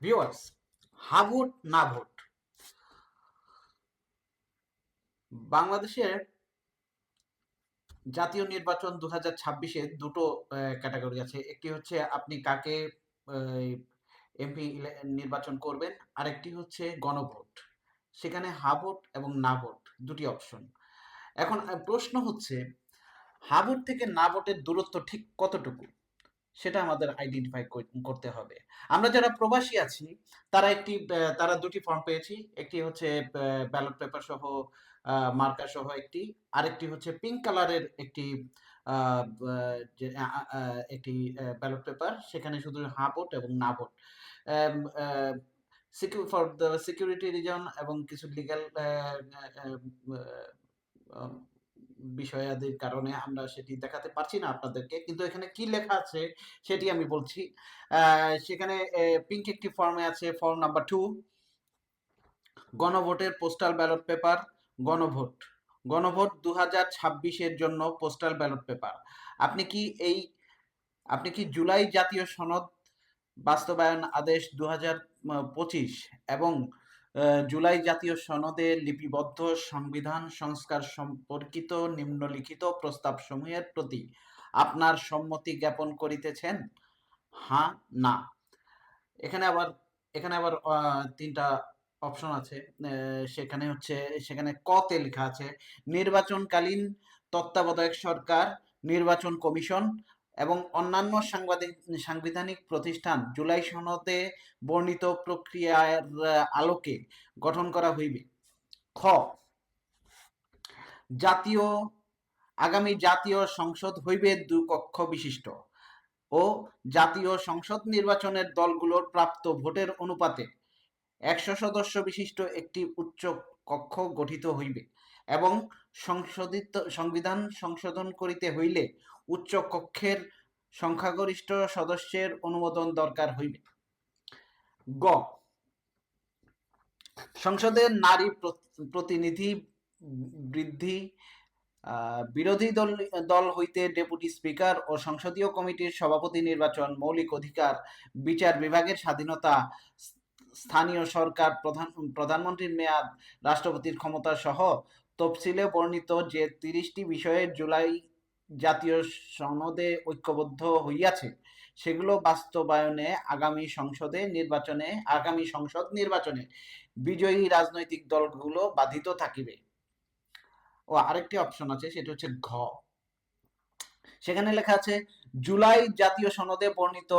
Viewers, হা vote না vote. বাংলাদেশের জাতীয় নির্বাচন 2026-এ দুটো ক্যাটাগরি আছে। একটি হচ্ছে আপনি কাকে এমপি নির্বাচন করবেন, আরেকটি হচ্ছে গণভোট। সেখানে হা ভোট এবং না ভোট দুটি অপশন। এখন প্রশ্ন হচ্ছে, হা ভোট থেকে না ভোটের দূরত্ব ঠিক কতটুকু সেটা আমাদের আইডেন্টিফাই করতে হবে। আমরা যারা প্রবাসী আছি তারা দুটি ফর্ম পেয়েছি। একটি হচ্ছে ব্যালট পেপার সহ মার্কার সহ একটি, আরেকটি হচ্ছে পিঙ্ক কালারের একটি আহ, আহ, যে একটি ব্যালট পেপার, সেখানে শুধু হা ভোট এবং না vote for the security reason এবং কিছু লিগ্যাল বিষয়াদির কারণে আমরা সেটি দেখাতে পারছি না আপনাদেরকে, কিন্তু এখানে কি লেখা আছে সেটি আমি বলছি। সেখানে পিঙ্ক একটি ফর্মে আছে, ফর্ম নাম্বার 2, গণভোটের পোস্টাল ব্যালট পেপার। গণভোট গণভোট 2026-এর জন্য পোস্টাল ব্যালট পেপার। আপনি কি এই আপনি কি জুলাই জাতীয় সনদ বাস্তবায়ন আদেশ 2025 এবং জুলাই জাতীয় সনদে লিপিবদ্ধ সংবিধান সংস্কার সম্পর্কিত নিম্নলিখিত প্রস্তাব সমূহের প্রতি আপনার সম্মতি জ্ঞাপন করিতেছেন? হ্যাঁ, না। এখানে আবার তিনটা অপশন আছে। সেখানে কতে লেখা আছে নির্বাচনকালীন তত্ত্বাবধায়ক সরকার, নির্বাচন কমিশন এবং অন্যান্য সাংবিধানিক প্রতিষ্ঠান জুলাই সনদে বর্ণিত প্রক্রিয়ার আলোকে গঠন করা হইবে। খ, আগামী জাতীয় সংসদ হইবে 2 কক্ষ বিশিষ্ট ও জাতীয় সংসদ নির্বাচনের দলগুলোর প্রাপ্ত ভোটের অনুপাতে 100 সদস্য বিশিষ্ট একটি উচ্চ কক্ষ গঠিত হইবে এবং সংবিধান সংশোধন করিতে হইলে উচ্চ কক্ষের সংখ্যাগরিষ্ঠ সদস্যের অনুমোদন দরকার হইবে। গ, সংসদের নারী প্রতিনিধি বৃদ্ধি, বিরোধী দল হইতে ডেপুটি স্পিকার ও সংসদীয় কমিটির সভাপতি নির্বাচন, মৌলিক অধিকার, বিচার বিভাগের স্বাধীনতা, স্থানীয় সরকার, প্রধানমন্ত্রীর মেয়াদ, রাষ্ট্রপতির ক্ষমতা সহ তফসিলে বর্ণিত যে 30টি বিষয়ে জুলাই জাতীয় সনদে ঐক্যবদ্ধ হইয়াছে সেগুলো বাস্তবায়নে আগামী সংসদ নির্বাচনে বিজয়ী রাজনৈতিক দলগুলো বাধিত থাকিবে। ও আরেকটি অপশন আছে, সেটা হচ্ছে ঘ। সেখানে লেখা আছে জুলাই জাতীয় সনদে বর্ণিত